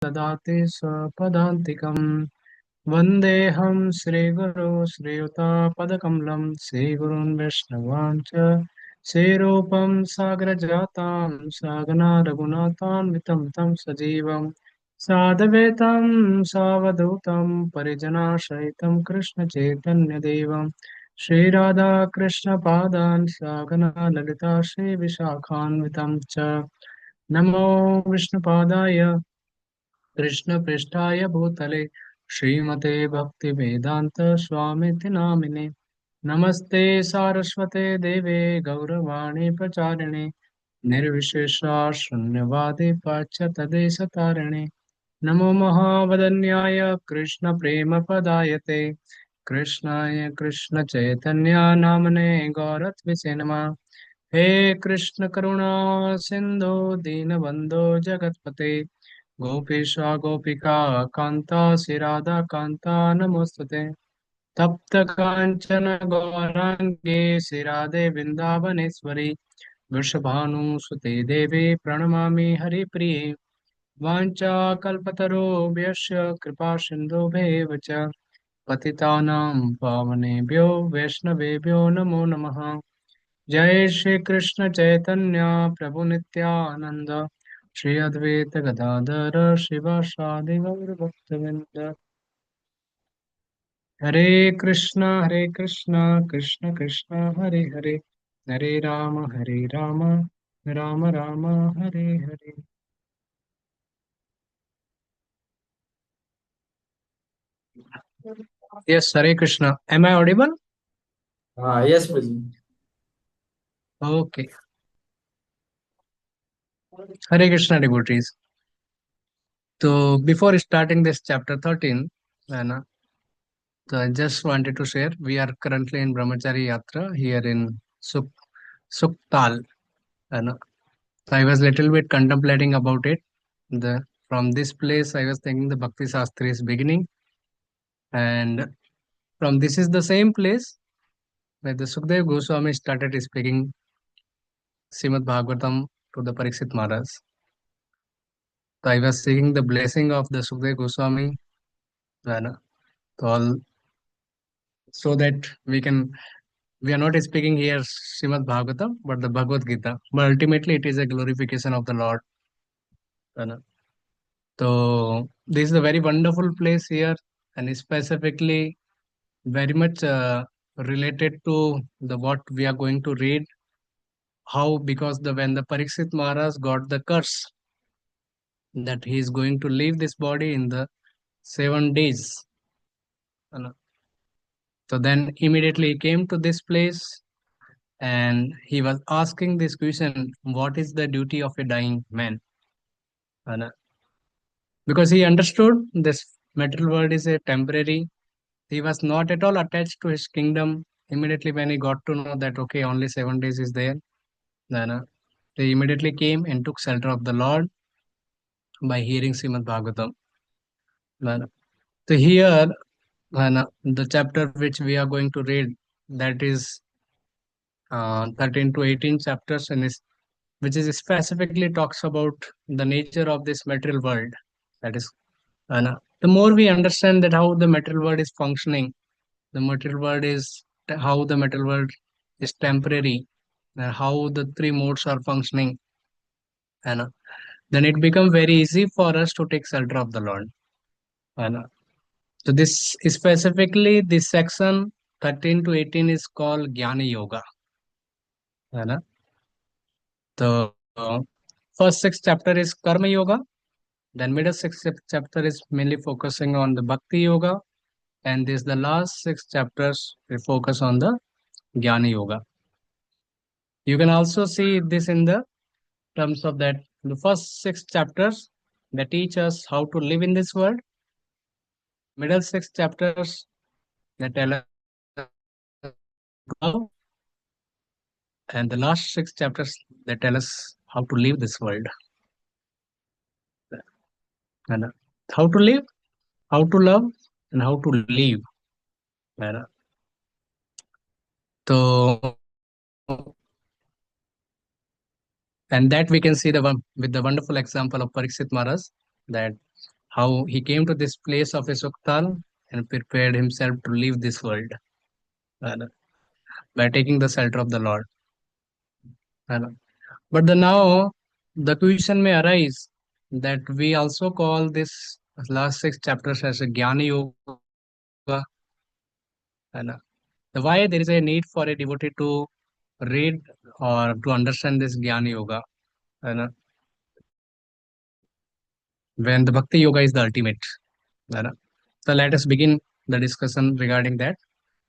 ददाति स्वपदान्तिकम् वन्देऽहं श्रीगुरो श्रीयुतापदकमलं श्रीगुरून् वैष्णवान् च श्रीरूपं सागरजातां सागना रघुनाथान्वितं तं सजीवं साद्वैतं सावधूतं परिजनासहितं कृष्णचैतन्यदेवं श्रीराधाकृष्णपादान् सागना ललिता श्रीविशाखान्वितं च नमो विष्णुपादाय कृष्णपृष्ठाय भूतले श्रीमते भक्तिवेदान्त स्वामिति नामिने नमस्ते सारस्वते देवे गौरवाणी प्रचारिणे निर्विशेषा शून्यवादी पाश्चात्यदेशतारिणे नमो महावदन्याय कृष्णप्रेमपदायते कृष्णाय कृष्णचैतन्या नामने गौरत्विषे नमः हे कृष्ण करुणा सिंधु दीनबंधो जगतपते गोपीशा गोपिका कांता श्रीराधा कांता नमोस्तुते तप्त कांचन गौरांगे श्रीराधे वृंदावनेश्वरी वृषभानुसुते देवी प्रणमामि हरिप्रिये वाञ्छाकल्पतरुभ्यश्च कृपा सिन्धुभ्येव च पतितानां पावनेभ्यो वैष्णवेभ्यो नमो नमः जय श्री कृष्ण चैतन्य प्रभु नित्यानंद श्री अद्वैत गदाधर शिवासादि गौर भक्तवृंद हरे Krishna Krishna Krishna Hare Hare Hare Ram Ram Ram Hare Hare Yes, Hare Krishna. Am I audible? Yes, Prabhuji. Okay. Hare Krishna devotees. So before starting this chapter 13, Anna, so I just wanted to share we are currently in Brahmachari Yatra here in Suktal. Anna. So I was little bit contemplating about it. The From this place I was thinking the Bhakti Shastra is beginning, and from this is the same place where the Sukdev Goswami started speaking Srimad Bhagavatam to the Pariksit Maharaj. So I was seeking the blessing of the Sukdev Goswami, Anna, to all, so that we are not speaking here Srimad Bhagavatam, but the Bhagavad Gita. But ultimately, it is a glorification of the Lord. Anna. So this is a very wonderful place here, and specifically very much related to the what we are going to read. How because the when the Pariksit Maharaj got the curse that he is going to leave this body in the 7 days. Anna. So then immediately he came to this place and he was asking this question: what is the duty of a dying man? And, because he understood this material world is a temporary, he was not at all attached to his kingdom. Immediately when he got to know that okay, only 7 days is there, then he immediately came and took shelter of the Lord by hearing Srimad Bhagavatam. Then, so here, the chapter which we are going to read, that is 13 to 18 chapters, and is which is specifically talks about the nature of this material world. That is, the more we understand that how the material world is functioning, the material world is how the material world is temporary, and how the three modes are functioning, and then it becomes very easy for us to take shelter of the Lord. And so this specifically this section 13 to 18 is called Jnana Yoga. And the first six chapter is Karma Yoga. Then middle six chapter is mainly focusing on the Bhakti Yoga, and this the last six chapters will focus on the Jnana Yoga. You can also see this in the terms of that the first six chapters that teach us how to live in this world. Middle six chapters that tell us how, and the last six chapters that tell us how to live this world. And how to live, how to love, and how to live. And, so and that we can see the one with the wonderful example of Pariksit Maharaj, that how he came to this place of a Suktal and prepared himself to leave this world uh, by taking the shelter of the Lord. uh, But now the question may arise that we also call this last six chapters as a Jnana Yoga. And why there is a need for a devotee to read or to understand this Jnana Yoga, and when the Bhakti Yoga is the ultimate. And so let us begin the discussion regarding that,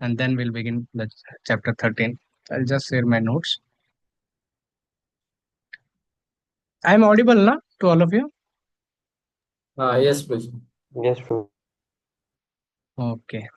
and then we'll begin the chapter 13. I'll just share my notes. I'm audible na, to all of you? Yes, Prabhuji. Yes, Prabhuji. Okay.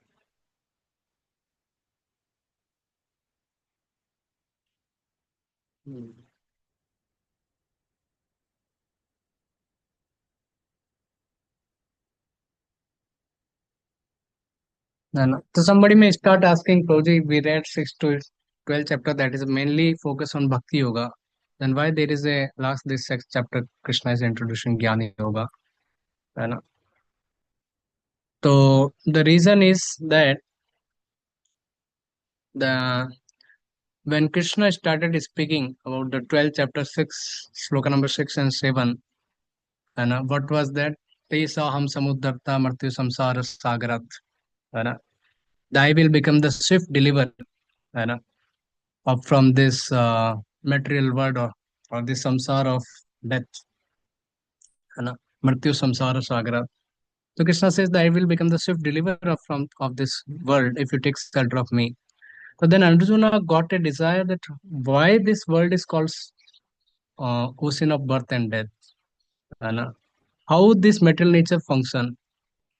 No, no. So somebody may start asking, Prabhuji, we read 6 to 12 chapter that is mainly focused on Bhakti Yoga. Then why there is a last this sixth chapter Krishna is introducing Jnana Yoga? You know? So the reason is that the when Krishna started speaking about the 12 chapter 6, sloka number 6 and 7, and what was that? Tesa ham samuddarta martyu samsara sagarat. And I will become the swift deliverer and, up from this material world or this samsara of death. And, martyu samsara sagara. So Krishna says that I will become the swift deliverer of this world if you take shelter of me. So then Arjuna got a desire that why this world is called ocean of birth and death, and how this material nature function,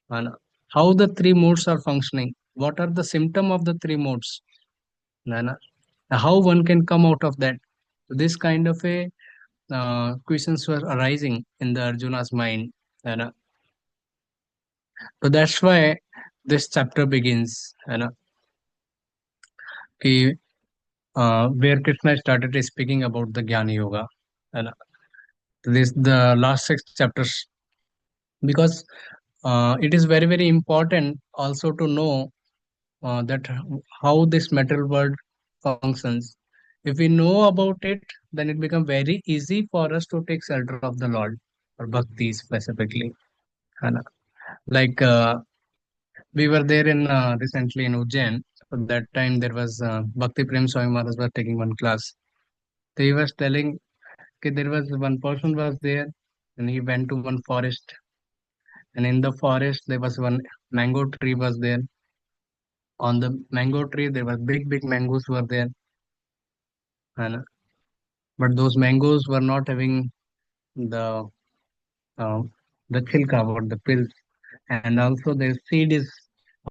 and how the three modes are functioning. What are the symptom of the three modes, and how one can come out of that. This kind of a questions were arising in the Arjuna's mind, and so that's why this chapter begins, and where Krishna started speaking about the Jnana Yoga, and this the last six chapters because it is very important also to know that how this material world functions. If we know about it, then it becomes very easy for us to take shelter of the Lord or bhakti specifically. And we were there in recently in Ujjain. So that time there was Bhakti Prem Swami Maharaj was taking one class. So he was telling okay, there was one person was there and he went to one forest, and in the forest there was one mango tree was there. On the mango tree there were big mangoes were there, and but those mangoes were not having the uh, the chilka or the pills, and also the seed is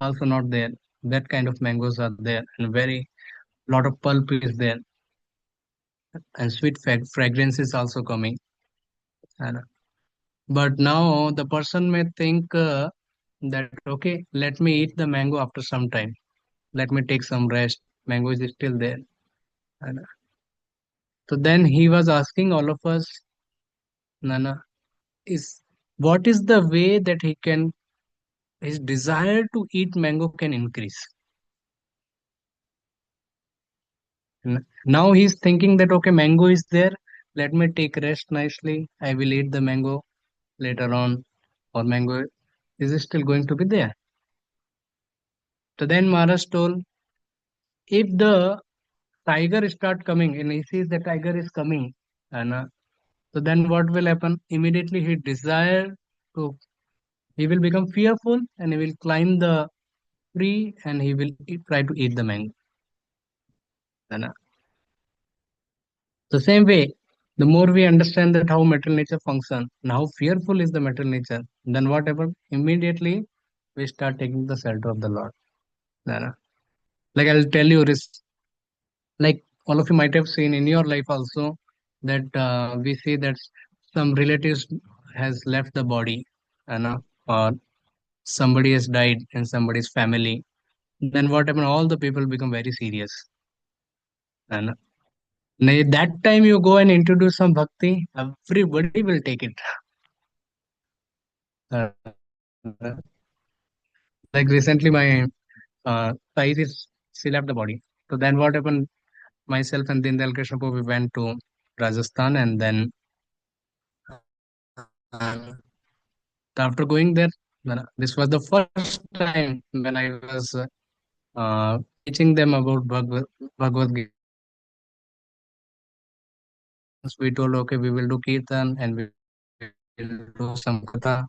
also not there. That kind of mangoes are there, and very lot of pulp is there, and sweet fragrance is also coming. And but now the person may think that okay, let me eat the mango after some time. Let me take some rest. Mango is still there. And so then he was asking all of us, Nana, is what is the way that he can his desire to eat mango can increase. Now he's thinking that okay, mango is there. Let me take rest nicely. I will eat the mango later on, or mango is still going to be there. So then Maharaj told, if the tiger start coming and he sees the tiger is coming, and so then what will happen? Immediately he desire to, he will become fearful and he will climb the tree and he will try to eat the mango. And, the same way, the more we understand that how material nature function and how fearful is the material nature, then whatever immediately we start taking the shelter of the Lord. And, like I'll tell you, like all of you might have seen in your life also that we see that some relatives has left the body, and or somebody has died in somebody's family. Then what happened? All the people become very serious, and that time you go and introduce some bhakti, everybody will take it. Uh, like recently, my thighs is still left the body. So then what happened? Myself and Dindal Krishnapur, we went to Rajasthan, and then after going there, this was the first time when I was teaching them about Bhagavad Gita. Once we told, okay, we will do kirtan and we will do some katha.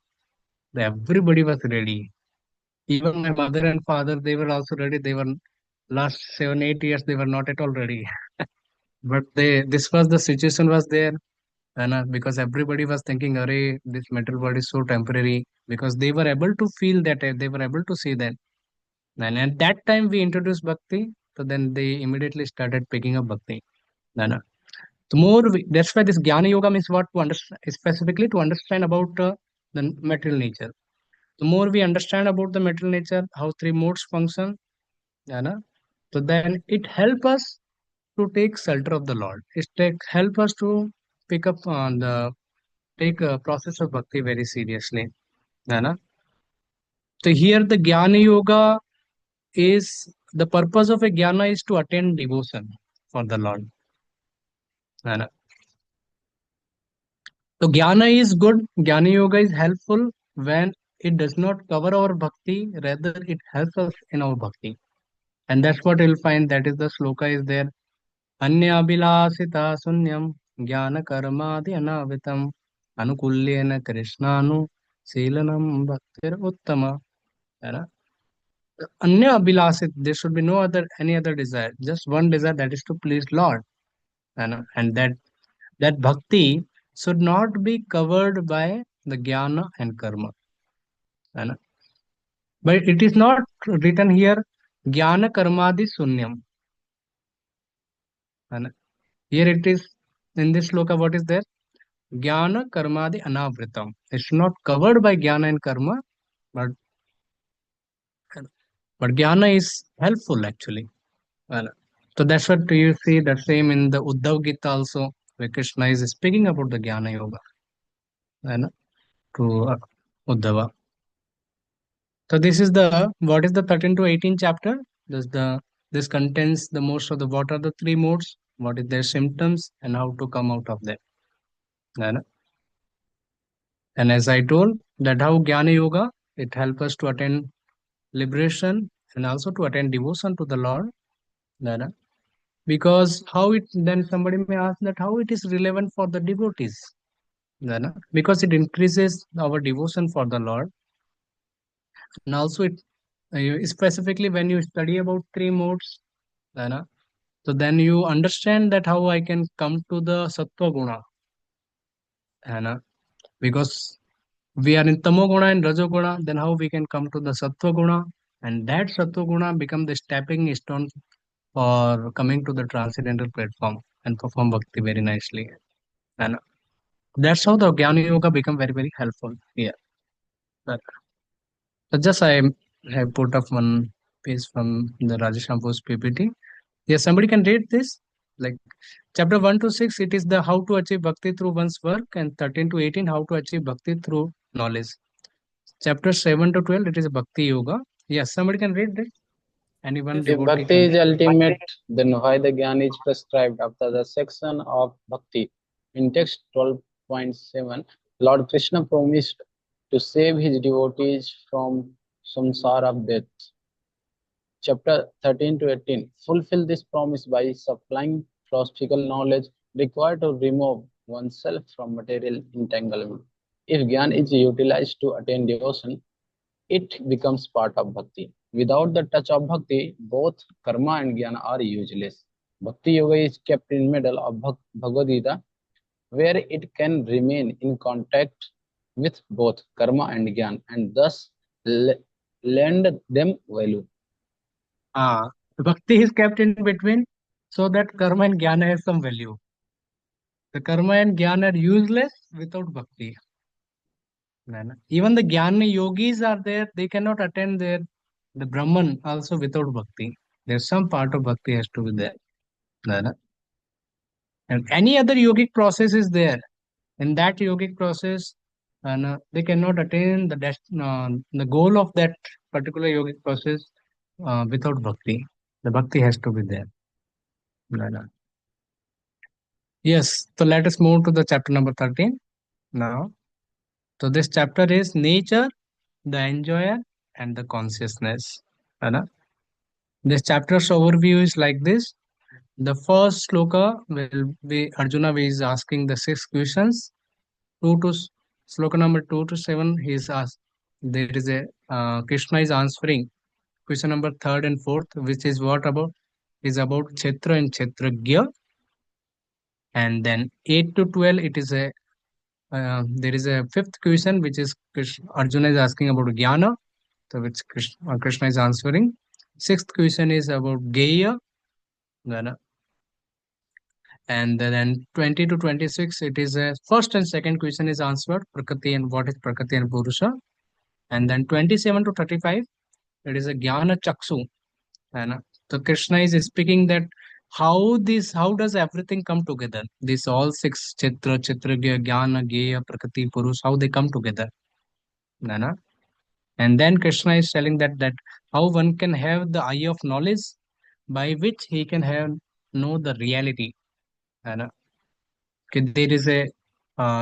Everybody was ready. Even my mother and father, they were also ready. They were last 7, 8 years, they were not at all ready. But this was the situation was there, and because everybody was thinking, "Arey, this metal world is so temporary." Because they were able to feel that, they were able to see that. And at that time, we introduced bhakti. So then they immediately started picking up bhakti. And, the more that's why this Jnana Yoga means what to understand, specifically to understand about the material nature. The more we understand about the material nature, how three modes function, you know, so then it help us to take shelter of the Lord. Help us to pick up on the take a process of bhakti very seriously. You know? So here the Jnana Yoga is the purpose of a Jnana is to attain devotion for the Lord. You know? So Jnana is good. Jnana Yoga is helpful when it does not cover our bhakti, rather it helps us in our bhakti. And that's what you'll find that is the sloka is there. Anyabhilasita sunyam jnana karmadi anavitam anukulyena krishnanu selanam bhaktir uttama. है ना? Anya abhilasit, there should be no other any other desire, just one desire, that is to please Lord. है ना? And that bhakti should not be covered by the jnana and karma. है ना? But it is not written here jnana karmadi sunyam. है ना? Here it is in this sloka what is there? Jnana karmadi anavritam. It's not covered by jnana and karma, but but jnana is helpful actually. Well, so that's what you see the same in the Uddhav Gita also, where Krishna is speaking about the Jnana Yoga, you know, to Uddhava. So this is the what is the 13 to 18 chapter? This contains the most of the what are the three modes, what is their symptoms, and how to come out of them. You know. And as I told, that how Jnana Yoga it helps us to attain liberation and also to attain devotion to the Lord. You know. Because how it then somebody may ask that how it is relevant for the devotees. You know, because it increases our devotion for the Lord, and also it specifically when you study about three modes, you know, so then you understand that how I can come to the sattva guna, you know, because we are in tamo guna and rajo guna, then how we can come to the sattva guna, and that sattva guna become the stepping stone for coming to the transcendental platform and perform bhakti very nicely, and that's how the Jnana Yoga become very very helpful here. But so just I have put up one piece from the Rajesh Rampo's PPT. Yes, somebody can read this. Like chapter 1 to 6, it is the how to achieve bhakti through one's work, and 13 to 18, how to achieve bhakti through knowledge. Chapter 7 to 12, it is Bhakti Yoga. Yes, somebody can read this. Anyone If devotee bhakti can is read. ultimate, then why the Gyan is prescribed after the section of bhakti? In text 12.7, Lord Krishna promised to save his devotees from samsara of death. Chapter 13 to 18 fulfill this promise by supplying philosophical knowledge required to remove oneself from material entanglement. If Gyan is utilized to attain devotion, it becomes part of bhakti. Without the touch of bhakti, both karma and jnana are useless. Bhakti yoga is kept in middle of Bhagavad Gita, where it can remain in contact with both karma and jnana, and thus lend them value. Ah, Bhakti is kept in between so that karma and jnana has some value. The karma and jnana are useless without bhakti. Even the jnana yogis are there, they cannot attain their the Brahman also without bhakti. There's some part of bhakti has to be there. है And any other yogic process is there. In that yogic process, and they cannot attain the goal of that particular yogic process without bhakti. The bhakti has to be there. And, yes, so let us move to the chapter number 13 now. So this chapter is nature, the enjoyer, and the consciousness. And, this chapter's overview is like this. The first sloka will be Arjuna is asking the six questions. Two to sloka number 2 to 7, he is asked. There is a Krishna is answering question number third and fourth, which is what about is about Kshetra and Kshetragya. And then 8 to 12, it is a there is a fifth question, which is Arjuna is asking about Jnana, to which Krishna is answering. Sixth question is about Geya, and then 20 to 26, it is a first and second question is answered, Prakriti and what is Prakriti and Purusha. And then 27 to 35, it is a Jnana Chaksu. And so Krishna is speaking that how does everything come together? These all six Chitra, Chitragya, Jnana, Geya, Prakriti, Purusha, how they come together. Nana. And then Krishna is telling that how one can have the eye of knowledge by which he can have know the reality. Nana. Okay, there is a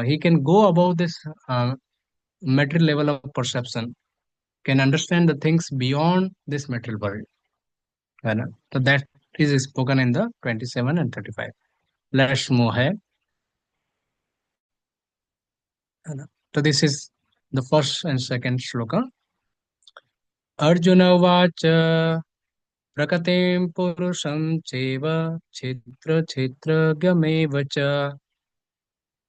he can go above this material level of perception, can understand the things beyond this material world. Nana. So that is spoken in the 27 and 35. Let's move ahead. So this is the first and second shloka. Arjuna vacha prakatim purusham cheva chitra chitra gameva cha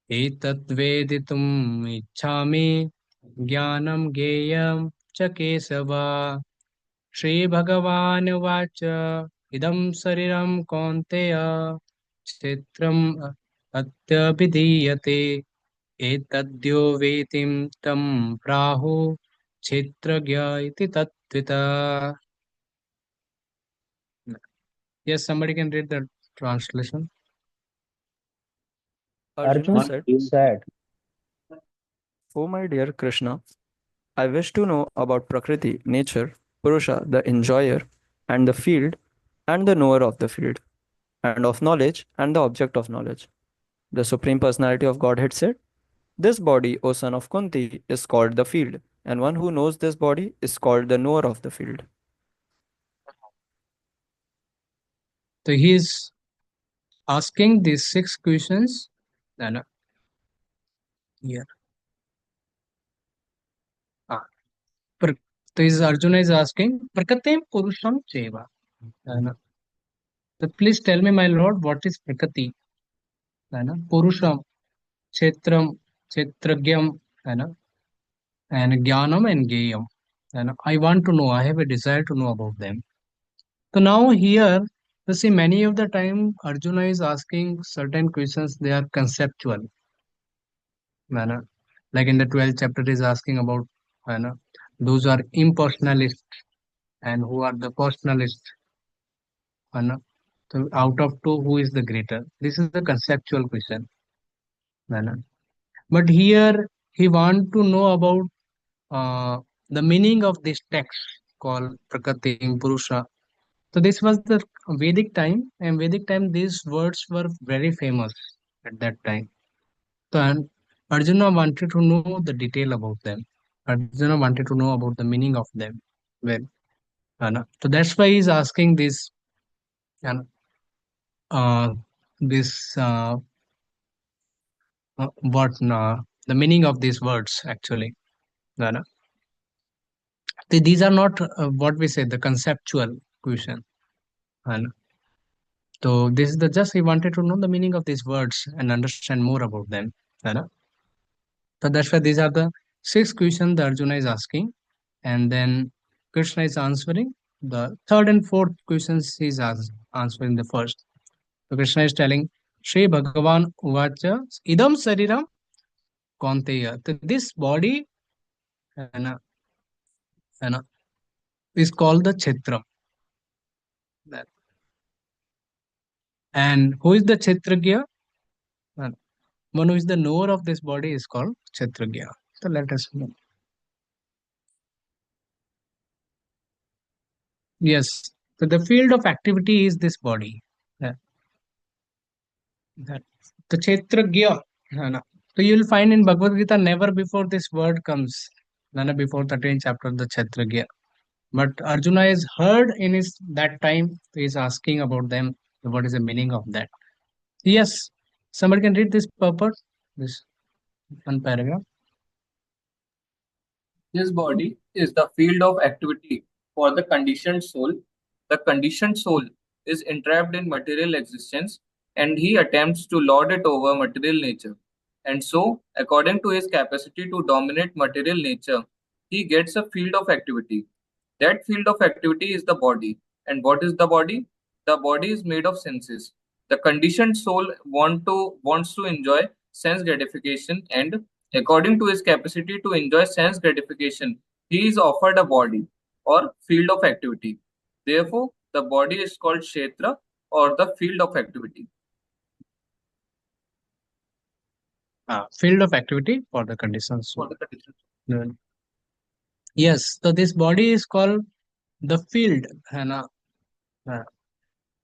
etatvedituम् ichhami jnanam geyam cha kesava. Shri Bhagavan vacha idam sariram kaunteya chitram atyabhidiyate एतद्यो वेतिं तं प्राहु क्षेत्रज्ञ इति तत्त्विता. Yes, somebody can read the translation. Arjuna Arjuna said, said, O my dear Krishna, I wish to know about Prakriti, nature, Purusha, the enjoyer, and the field, and the knower of the field, and of knowledge, and the object of knowledge. The Supreme Personality of Godhead said, this body, O son of Kunti, is called the field, and one who knows this body is called the knower of the field. So he is asking these six questions. And here, ah, so is Arjuna is asking Prakatim Purusham Cheva. And, so please tell me, my lord, what is Prakati? And Purusham, Kshetram, Kshetragyam, and Jnanam and Geyam. And I want to know, I have a desire to know about them. So now here, you see, many of the time Arjuna is asking certain questions, they are conceptual. Manner. Like in the 12th chapter is asking about manner, those are impersonalists and who are the personalists. Manner. So out of two, who is the greater? This is the conceptual question. Manner. But here he want to know about uh, the meaning of this text called Prakriti Purusha. So this was the Vedic time, and Vedic time these words were very famous at that time. So and Arjuna wanted to know the detail about them. Arjuna wanted to know about the meaning of them. Well, so that's why he's asking this, and this what the meaning of these words actually. Uh, these are not what we say the conceptual question. And so this is the just he wanted to know the meaning of these words and understand more about them. Uh, So that's why these are the six questions that Arjuna is asking, and then Krishna is answering the third and fourth questions. He's answering the first. So Krishna is telling, Shri Bhagavan Uvacha Idam Sariram Kaunteya. So this body uh, uh, is called the Kshetra. And who is the Kshetragya? Uh, One who is the knower of this body is called Kshetragya. So let us know. Yes. So the field of activity is this body. Yeah, that the Kshetragya. Nana. So you will find in Bhagavad Gita never before this word comes. Nana before 13th chapter the Kshetragya. But Arjuna is heard in his that time. He is asking about them. What is the meaning of that? Yes. Somebody can read this purport. This one paragraph. His body is the field of activity for the conditioned soul. The conditioned soul is entrapped in material existence and he attempts to lord it over material nature. And so, according to his capacity to dominate material nature, he gets a field of activity. That field of activity is the body. And what is the body? The body is made of senses. The conditioned soul wants to enjoy sense gratification, and according to his capacity to enjoy sense gratification, he is offered a body or field of activity. Therefore, the body is called kshetra or the field of activity. Field of activity for the conditions. For the condition. Yes. So this body is called the field. Hana.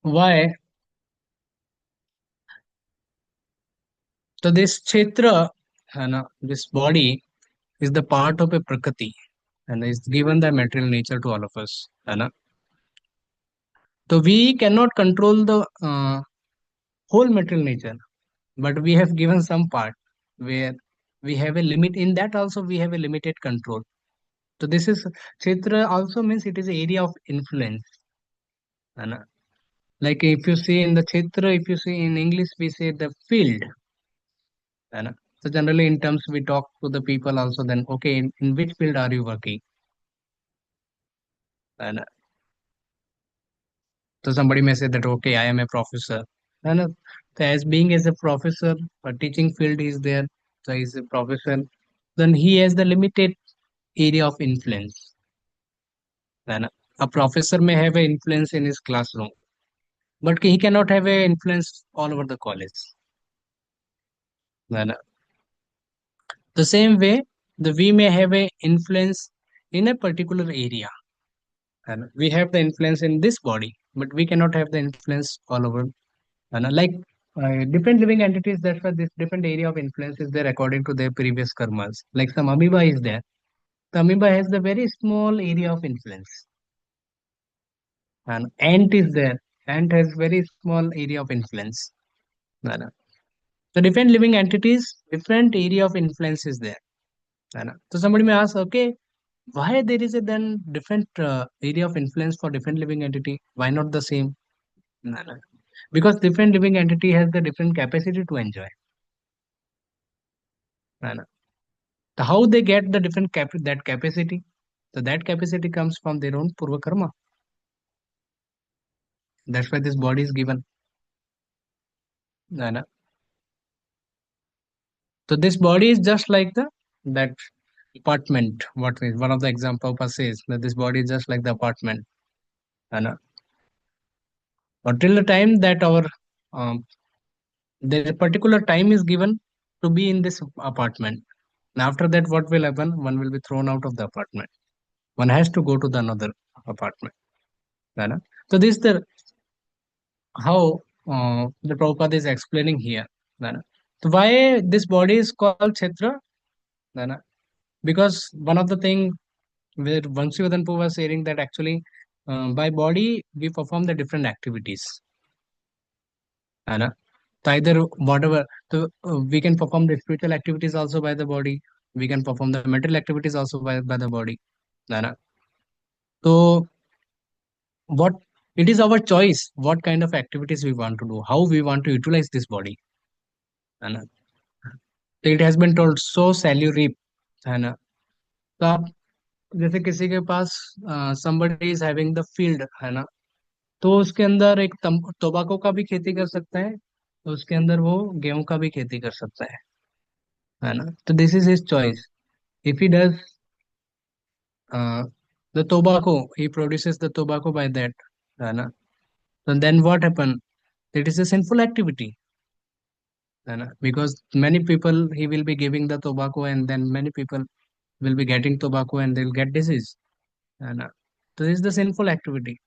Why? So this Kshetra, this body is the part of a Prakriti and is given the material nature to all of us. So we cannot control the whole material nature, but we have given some part where we have a limit. In that also we have a limited control. So this is Kshetra also means it is an area of influence. है Like if you see in the Kshetra, if you see in English, we say the field. है So generally in terms we talk to the people also then, okay, in which field are you working? है So somebody may say that, okay, I am a professor. And so as being as a professor, a teaching field is there. So he's a professor. Then he has the limited area of influence. And a professor may have an influence in his classroom, but he cannot have an influence all over the college. And the same way, we may have an influence in a particular area. And we have the influence in this body, but we cannot have the influence all over. And like different living entities, that's why this different area of influence is there according to their previous karmas. Like some amoeba is there. The amoeba has the very small area of influence. And ant is there. Ant has very small area of influence. And, so different living entities, different area of influence is there. So somebody may ask, okay, why there is a then different area of influence for different living entity? Why not the same? No. Because different living entity has the different capacity to enjoy. No. So how they get the different that capacity? So that capacity comes from their own purva karma. That's why this body is given. No. So this body is just like the that apartment. What is one of the example says that this body is just like the apartment. No. But till the time that our the particular time is given to be in this apartment. And after that, what will happen? One will be thrown out of the apartment. One has to go to the another apartment. Right? So this is the how the Prabhupada is explaining here. Right? So why this body is called Kshetra? Right? Because one of the thing where Vansivadanpu was saying that actually by body we perform the different activities. Right? So either whatever, so we can perform the spiritual activities also by the body. We can perform the material activities also by the body. Right? So what it is our choice what kind of activities we want to do, how we want to utilize this body. है ना तो it has been told so salary reap है ना तो आप जैसे किसी के पास somebody is having the field है ना तो उसके अंदर एक तंबाकू का भी खेती कर सकता है तो उसके अंदर वो गेहूं का भी खेती कर सकता है ना तो this is his choice if he does the tobacco he produces the tobacco by that है ना so then what happen it is a sinful activity because many people he will be giving the tobacco, and then many people will be getting tobacco and they'll get disease. And so this is the sinful activity.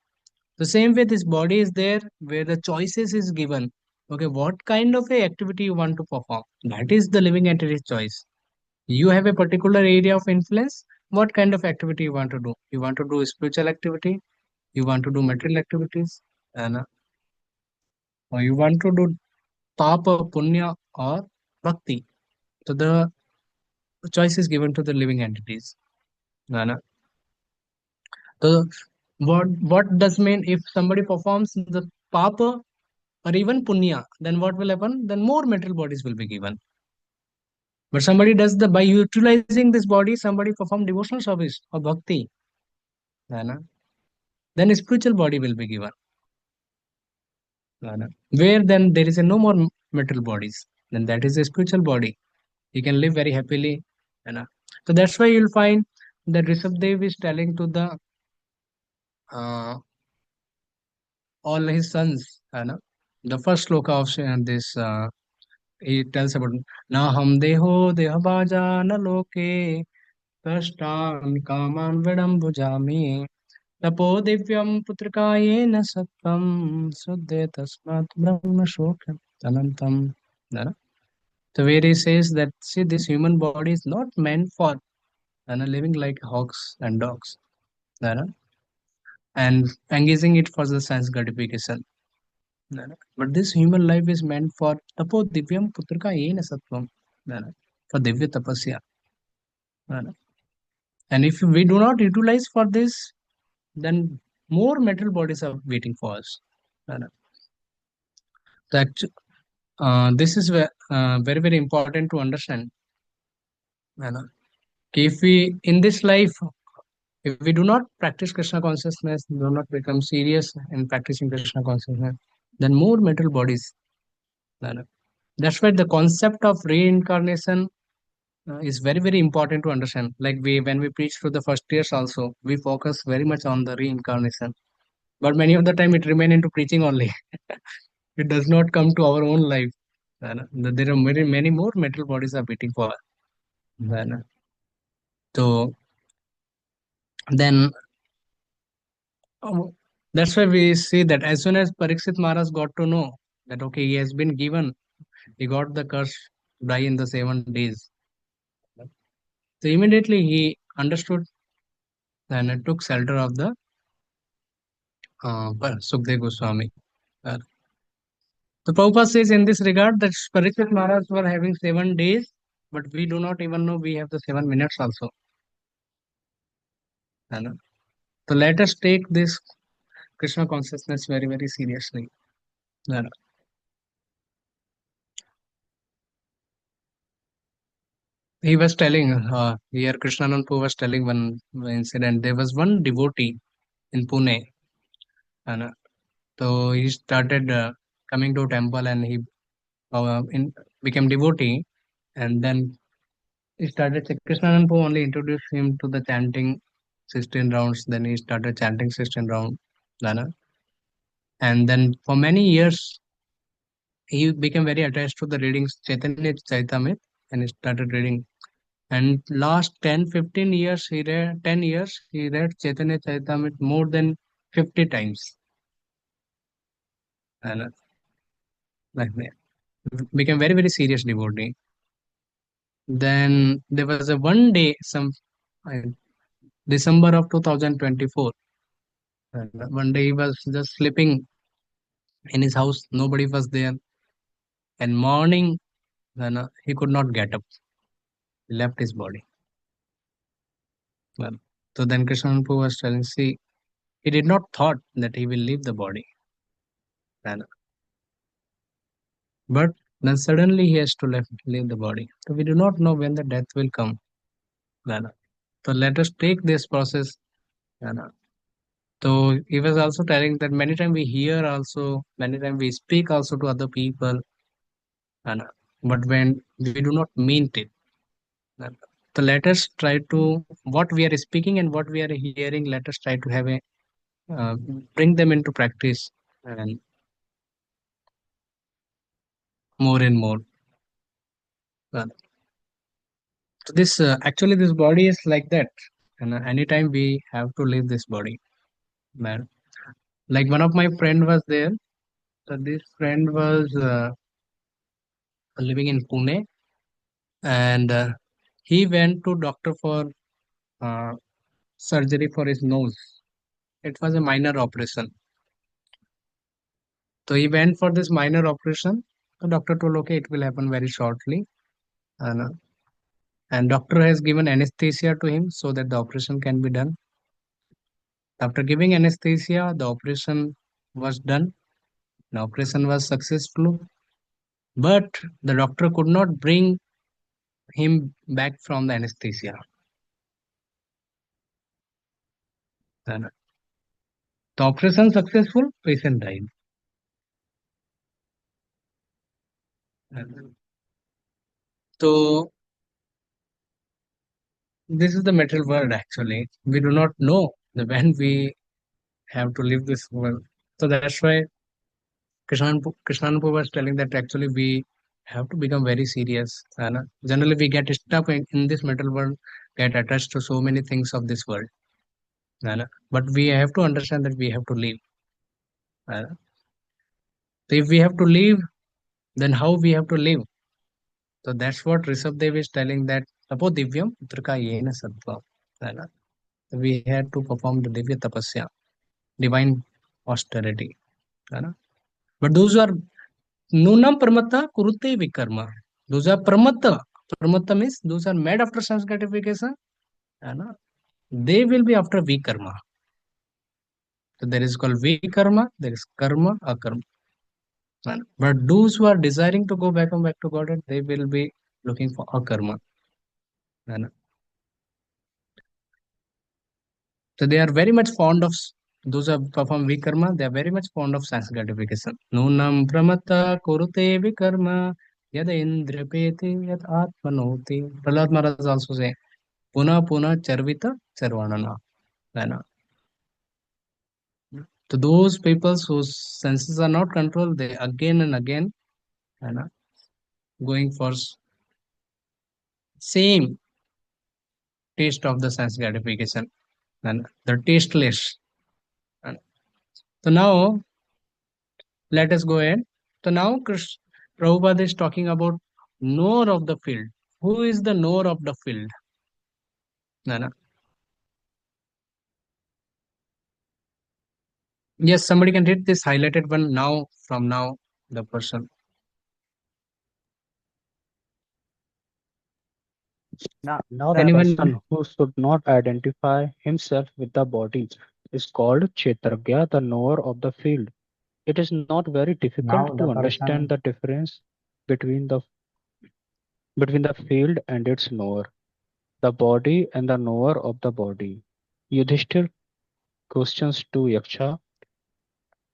The same way this body is there where the choices is given. Okay, what kind of a activity you want to perform? That is the living entity's choice. You have a particular area of influence. What kind of activity you want to do? You want to do spiritual activity? You want to do material activities? And or you want to do papa, punya, or bhakti? So the choice is given to the living entities. And, so what does mean if somebody performs the papa or even punya, then what will happen? Then more material bodies will be given. But somebody does the by utilizing this body, somebody perform devotional service or bhakti, है ना? Then a spiritual body will be given. है ना? Where then there is a no more material bodies, then that is a spiritual body. He can live very happily. है ना? So that's why you'll find that Rishabdev is telling to the uh, all his sons, है ना? The first sloka of this he tells about na ham deho dehabaja na loke kashtan kaman vedam bhujami tapo divyam putrikaye na sattam suddhe tasmat brahma shokam anantam. है ना? So where he says that see this human body is not meant for living like hogs and dogs, है ना? And engaging it for the sense gratification. है ना? But this human life is meant for tapo divyam putrikaye na sattvam, है ना? For divya tapasya. है ना? And if we do not utilize for this, then more metal bodies are waiting for us. है ना? So this is very very important to understand. है ना? कि if we in this life, if we do not practice Krishna consciousness, do not become serious in practicing Krishna consciousness, then more metal bodies. है ना? That's why the concept of reincarnation is very very important to understand. Like we when we preach to the first years also, we focus very much on the reincarnation, but many of the time it remain into preaching only. It does not come to our own life. है ना? There are many more metal bodies are waiting for us. है ना? So then that's why we see that as soon as Parikshit Maharaj got to know that okay, he has been given, he got the curse to die in the 7 days. So immediately he understood and took shelter of the Sukdev Goswami. Uh, the Prabhupada says in this regard that Parikshit Maharaj were having 7 days, but we do not even know we have the 7 minutes also. Uh, so let us take this Krishna consciousness very, very seriously. Uh, he was telling here, Krishnanand was telling one incident. There was one devotee in Pune. And so he started coming to temple and he became devotee. And then he started, Krishnanand only introduced him to the chanting 16 rounds. Then he started chanting 16 rounds. And then for many years, he became very attached to the readings Chaitanya Chaitamrit and he started reading. And last 10, 15 years, he read 10 years, he read Chaitanya Chaitamrit more than 50 times. And like that. Became very, very serious devotee. Then there was a one day, some uh, December of 2024. And one day he was just sleeping in his house, nobody was there. And morning, then he could not get up. He left his body. Well, so then Krishnanpu was telling, see, he did not thought that he will leave the body. And, but then suddenly he has to leave the body. So we do not know when the death will come. Well, so let us take this process. And, so he was also telling that many times we hear also, many times we speak also to other people. And, but when we do not mean it. And, so let us try to, what we are speaking and what we are hearing, let us try to have a uh, bring them into practice and more and more. Uh, so this actually this body is like that, and anytime we have to leave this body, man. Like one of my friend was there. So this friend was living in Pune, and he went to doctor for uh, surgery for his nose. It was a minor operation. So he went for this minor operation. The doctor told, okay, it will happen very shortly, and doctor has given anesthesia to him so that the operation can be done. After giving anesthesia, the operation was done. The operation was successful, but the doctor could not bring him back from the anesthesia. And the operation successful, patient died. And so this is the material world actually. We do not know the when we have to leave this world. So that's why Krishnanpu was telling that actually we have to become very serious. And generally we get stuck in this metal world, get attached to so many things of this world. But we have to understand that we have to live. So if we have to live, then how we have to live? So that's what Rishabdev is telling that tapo divyam putraka yena sattva. है we had to perform the divya tapasya, divine austerity. But those who are nunam pramata kurute vikarma. Those are pramata. Pramata means those are made after sense gratification. They will be after vikarma. So there is called vikarma, there is karma, akarma. But those who are desiring to go back and back to Godhead, they will be looking for akarma. है So they are very much fond of those who perform vikarma, they are very much fond of sense gratification. Nunam pramata kurute vikarma yad indrapeti yad atmanoti. Prahlad Maharaj also say, puna puna charvita charvanana. है ना? So those people whose senses are not controlled, they again and again है ना, going for same taste of the sense gratification and the tasteless. And so now let us go ahead. So now Prabhupada is talking about knower of the field. Who is the knower of the field? है Yes, somebody can read this highlighted one now from now the person. Now the Anyone? person who should not identify himself with the body is called Kshetragya, the knower of the field. It is not very difficult Now the to understand person the difference between the field and its knower, the body and the knower of the body. Yudhishthir questions to Yaksha.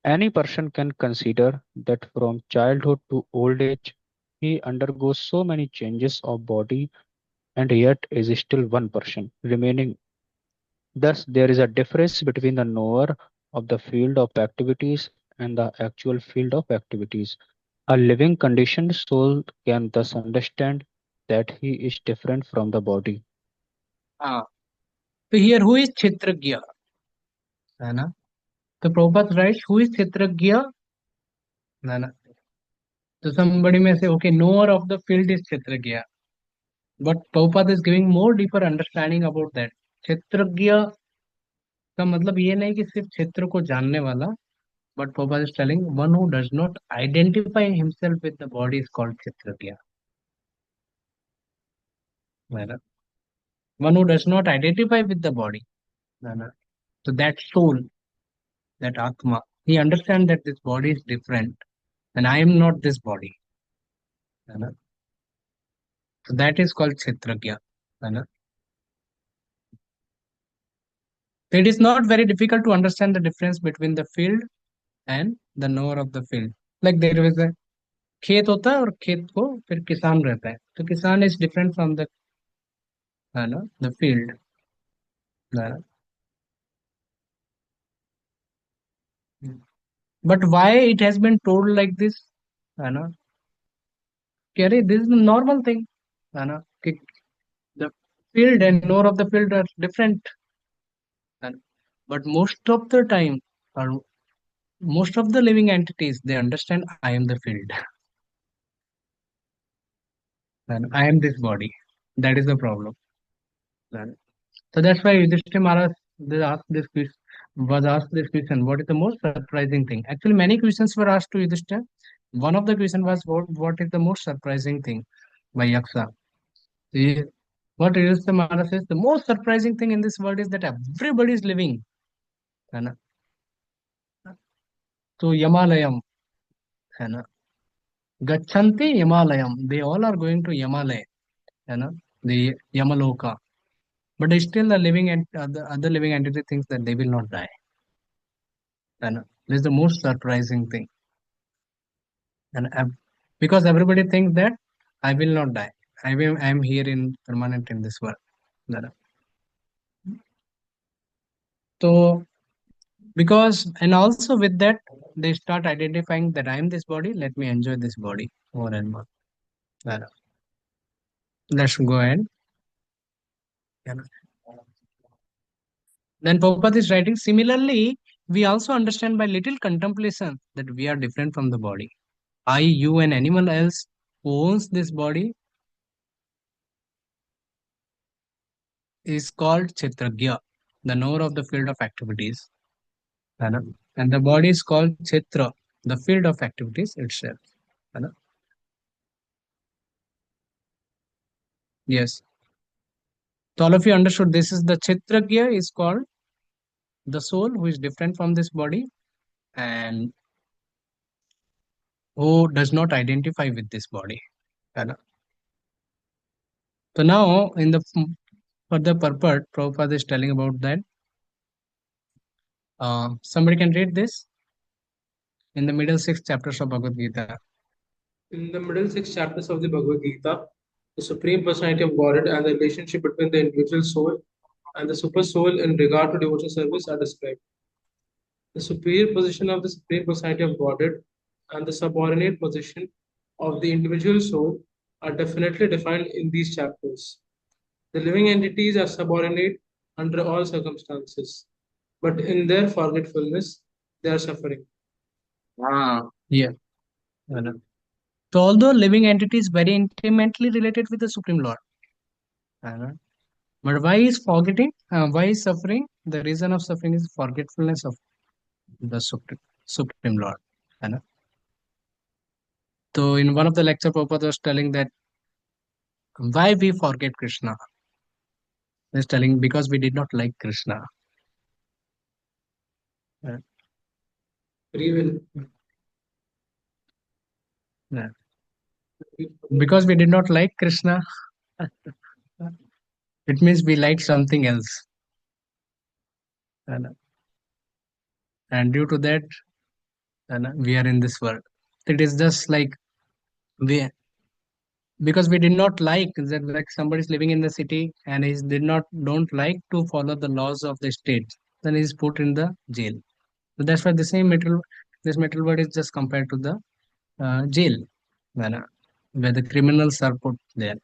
Any person can consider that from childhood to old age, he undergoes so many changes of body and yet is still one person, remaining. Thus, there is a difference between the knower of the field of activities and the actual field of activities. A living conditioned soul can thus understand that he is different from the body. Ah. So here who is Kshetragya? है ना? So Prabhupada writes, who is Kshetragya? है ना? So somebody may say, okay, knower of the field is Kshetragya. But Prabhupada is giving more deeper understanding about that. क्षेत्रज्ञ का मतलब ये नहीं कि सिर्फ क्षेत्र को जानने वाला, but Prabhupada is telling one who does not identify himself with the body is called क्षेत्रज्ञ. है ना? One who does not identify with the body. है ना? So that soul, that Atma, he understands that this body is different and I am not this body. है ना? So that is called क्षेत्रज्ञ. है ना? So it is not very difficult to understand the difference between the field and the knower of the field. Like there is a खेत होता है और खेत को फिर किसान रहता है तो किसान इज डिफरेंट फ्रॉम द है ना the field but why it has been told like this है ना कि अरे दिस इज नॉर्मल थिंग है ना, कि the field and knower of the field are different. And, but most of the time, or most of the living entities, they understand I am the field and I am this body. That is the problem. And so that's why Yudhishthira Maharaj was asked this question. What is the most surprising thing? Actually, many questions were asked to Yudhishthira. One of the question was what is the most surprising thing by Yaksha? He- What Yudhishthira Maharaj says, the most surprising thing in this world is that everybody is living. है ना, तो यमालयम, है ना, गच्छन्ति यमालयम, they all are going to Yamalaya, है ना, the Yamaloka, but still the living and other living entity thinks that they will not die, है ना. This is the most surprising thing, and because everybody thinks that I will not die, I am here in permanent in this world, है ना. So because and also with that they start identifying that I am this body, let me enjoy this body more and more, है ना. Let's go ahead. है ना. Then Prabhupada is writing, similarly, we also understand by little contemplation that we are different from the body. I, you, and anyone else who owns this body is called Chitragya, the knower of the field of activities. है ना? And the body is called Chitra, the field of activities itself. है ना? Yes. So all of you understood this is the Chitragya is called the soul who is different from this body and who does not identify with this body. है ना? So now in the further purport, Prabhupada is telling about that. Somebody can read this in the middle six chapters of Bhagavad Gita. In the middle six chapters of the Bhagavad Gita, the Supreme Personality of Godhead and the relationship between the individual soul and the super soul in regard to devotional service are described. The superior position of the Supreme Personality of Godhead and the subordinate position of the individual soul are definitely defined in these chapters. The living entities are subordinate under all circumstances, but in their forgetfulness, they are suffering. Yeah. So although living entity is very intimately related with the Supreme Lord, but why is forgetting? Why is suffering? The reason of suffering is forgetfulness of the Supreme Lord. So in one of the lecture, Prabhupada was telling that why we forget Krishna. He's telling because we did not like Krishna. Uh, Free will. yeah. Because we did not like Krishna, it means we like something else. And due to that, we are in this world. It is just like we because we did not like that, like somebody is living in the city and he did not don't like to follow the laws of the state, then he's put in the jail. So that's why the same material this material world is just compared to the jail, where the criminals are put there.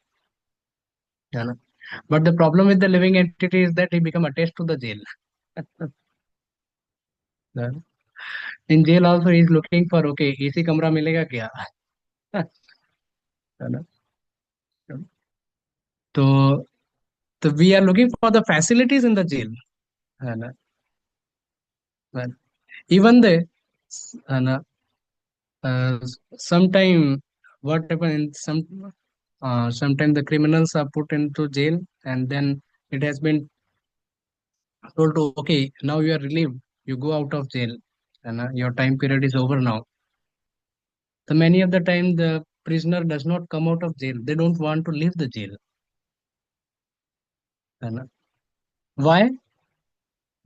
But the problem with the living entity is that he become attached to the jail. In jail also he is looking for okay AC कमरा मिलेगा क्या. है ना. तो we are looking for the facilities in the jail. है ना. Even the uh, sometime what happen in sometime the criminals are put into jail and then it has been told to okay now you are relieved, you go out of jail and your time period is over now. So many of the time the prisoner does not come out of jail, they don't want to leave the jail. And why?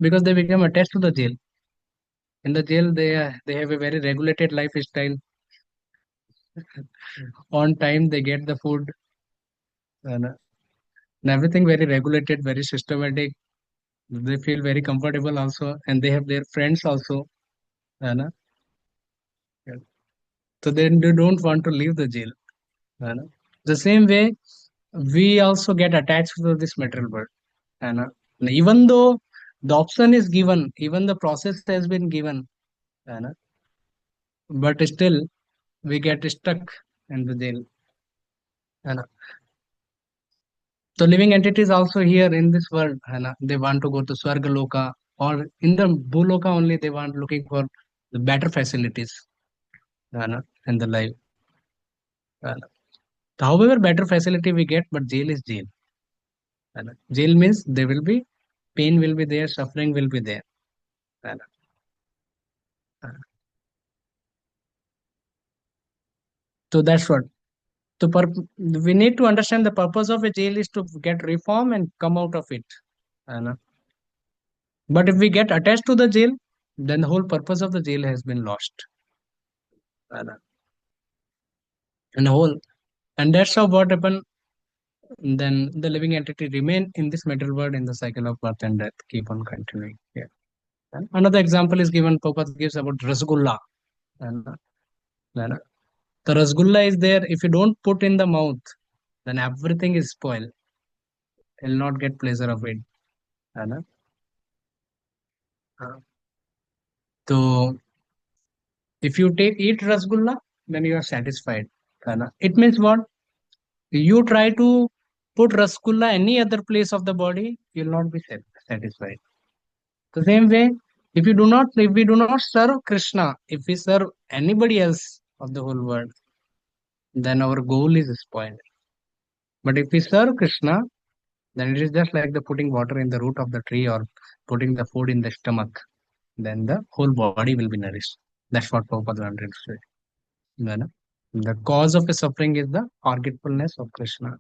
Because they become attached to the jail. In the jail they have a very regulated lifestyle. On time they get the food and everything very regulated, very systematic. They feel very comfortable also and they have their friends also. है. So then they don't want to leave the jail. है. The same way we also get attached to this material world. And even though the option is given, even the process has been given, and but still we get stuck in the jail. And the living entities also here in this world, and they want to go to Swarga Loka, or in the Bhuloka only they want looking for the better facilities, in the life. And however, better facility we get, but jail is jail. And jail means there will be pain will be there, suffering will be there. And, uh, so that's what. We need to understand the purpose of a jail is to get reform and come out of it. And, but if we get attached to the jail, then the whole purpose of the jail has been lost. And, and the whole and that's how what happened. Then the living entity remain in this material world in the cycle of birth and death, keep on continuing. Yeah. And another example is given. Prabhupada gives about rasgulla. And, then, the rasgulla is there. If you don't put in the mouth, then everything is spoiled. You'll not get pleasure of it. And, so if you take eat rasgulla, then you are satisfied. And, it means what? You try to put rasgulla any other place of the body, you'll not be satisfied. The same way, if we do not serve Krishna, if we serve anybody else of the whole world, then our goal is spoiled. But if we serve Krishna, then it is just like the putting water in the root of the tree or putting the food in the stomach. Then the whole body will be nourished. That's what Prabhupada wanted to say. Then, the cause of a suffering is the forgetfulness of Krishna.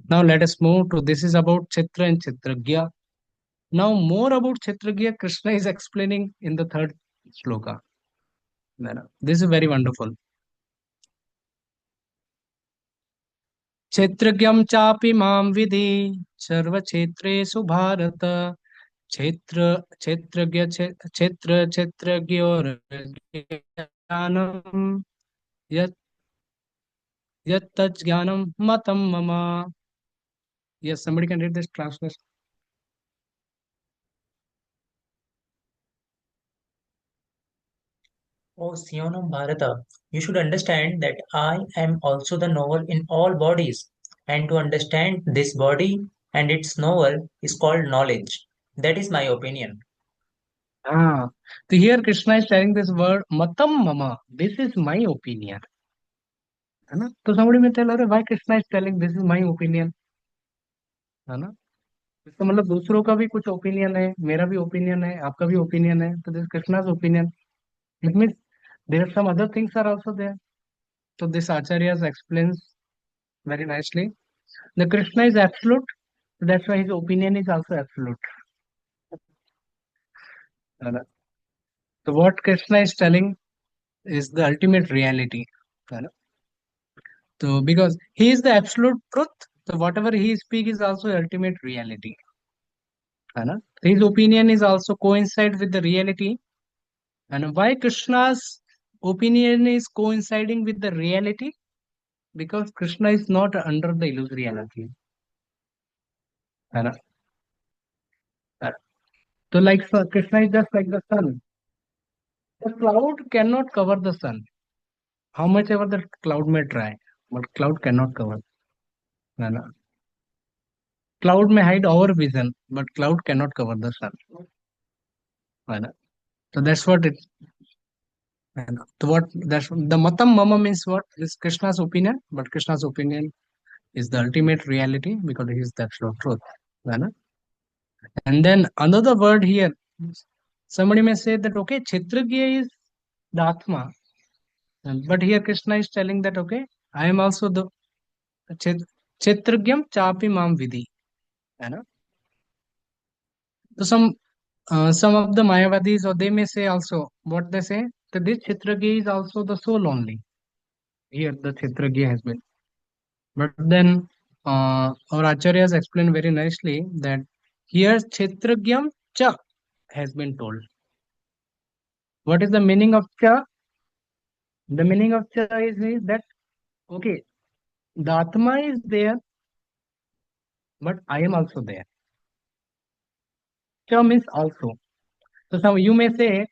Now let us move to this is about Chitra and Chitragya. Now more about Chitragya, Krishna is explaining in the third sloka. This is very wonderful. क्षेत्रज्ञं चापि मां विधि सर्वक्षेत्रेषु भारत क्षेत्र क्षेत्रज्ञ क्षेत्रज्ञोर्ज्ञानं यत् यत् ज्ञानं मतं मम. Yes, somebody can read this translation. O Sion of Bharata, you should understand that I am also the knower in all bodies, and to understand this body and its knower is called knowledge. That is my opinion. Ah, so here Krishna is telling this word matam mama. This is my opinion. है ना? तो somebody may tell, अरे why Krishna is telling this is my opinion? है ना? इसका मतलब दूसरों का भी कुछ ओपिनियन है, मेरा भी ओपिनियन है, आपका भी ओपिनियन है. तो this Krishna's opinion. It means there are some other things are also there. So this Acharya explains very nicely. The Krishna is absolute, so that's why his opinion is also absolute. है ना? So what Krishna is telling is the ultimate reality. है ना? So because he is the absolute truth, so whatever he speaks is also ultimate reality. है ना? His opinion is also coincide with the reality. And why Krishna's opinion is coinciding with the reality? Because Krishna is not under the illusory energy. है ना? So like Krishna is just like the sun. The cloud cannot cover the sun. How much ever the cloud may try, but cloud cannot cover. है ना? Cloud may hide our vision, but cloud cannot cover the sun. है ना? So that's what it. है ना? So what that's the matam mama means what is Krishna's opinion, but Krishna's opinion is the ultimate reality because he is the absolute truth. है ना? And then another word here, somebody may say that okay, Kshetragya is the Atma, but here Krishna is telling that okay, I am also the Kshetragyam chapi mam vidhi. है ना? So some of the Mayavadis or they may say also what they say that this Kshetragya is also the soul only. Here the Kshetragya has been. But then our acharyas explain very nicely that here Kshetragyam cha has been told. What is the meaning of cha? The meaning of cha is that okay, the Atma is there, but I am also there. Cha means also. So some you may say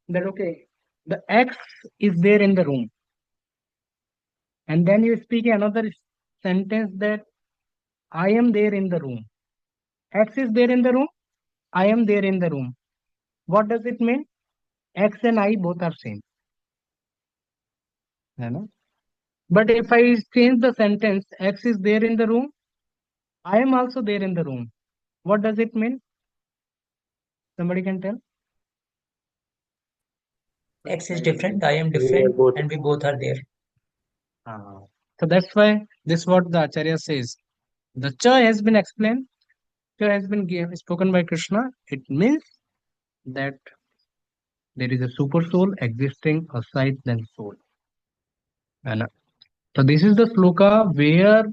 that okay, the X is there in the room, and then you speak another sentence that I am there in the room. X is there in the room. I am there in the room. What does it mean? X and I both are same. You know? But if I change the sentence, X is there in the room, I am also there in the room. What does it mean? Somebody can tell? X is different, I am We are different, both. and we both are there. Ah. So that's why this what the Acharya says. The cha has been explained, cha has been spoken by Krishna. It means that there is a super soul existing aside than soul. And so this is the sloka where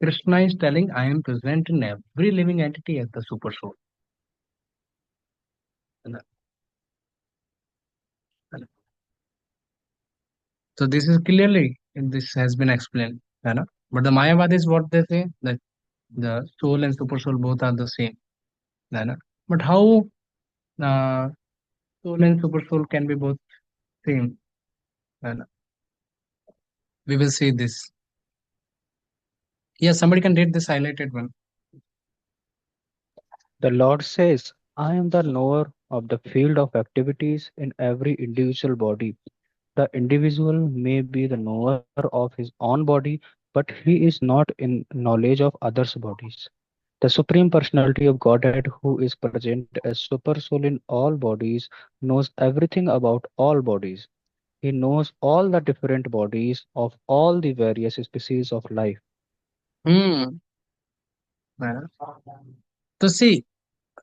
Krishna is telling, I am present in every living entity as the super soul. And, and so this is clearly, this has been explained. And, but the Mayavadis, what they say, that the soul and super soul both are the same. And, but how uh, soul and super soul can be both same? And we will see this. Yeah, somebody can read this highlighted one. The Lord says, I am the knower of the field of activities in every individual body. The individual may be the knower of his own body, but he is not in knowledge of others' bodies. The Supreme Personality of Godhead, who is present as Super Soul in all bodies, knows everything about all bodies. He knows all the different bodies of all the various species of life. Hmm. Uh, So see,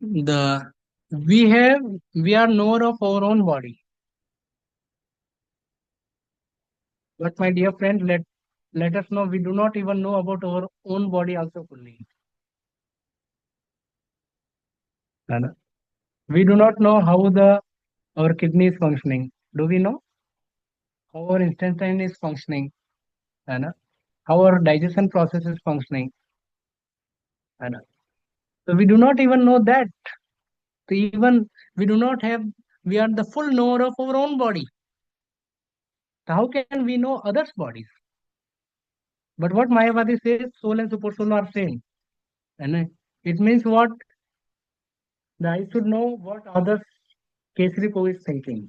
the we have we are knower of our own body. But my dear friend, let us know we do not even know about our own body also fully. And we do not know how the our kidney is functioning. Do we know how our intestine is functioning? And how our digestion process is functioning? And so we do not even know that. So even we do not have we are the full knower of our own body. So how can we know others' bodies? But what Mayavadi says, soul and super soul are same. And it means what? That I should know what others Kesripo is thinking.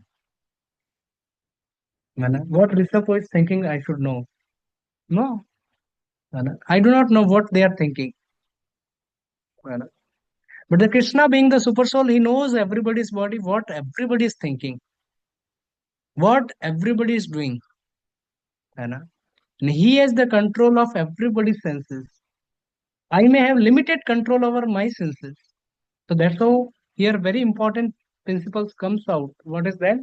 What Rishabh is thinking, I should know. No. I do not know what they are thinking. But the Krishna being the super soul, he knows everybody's body, what everybody is thinking, what everybody is doing. And he has the control of everybody's senses. I may have limited control over my senses. So that's how here very important principles comes out. What is that?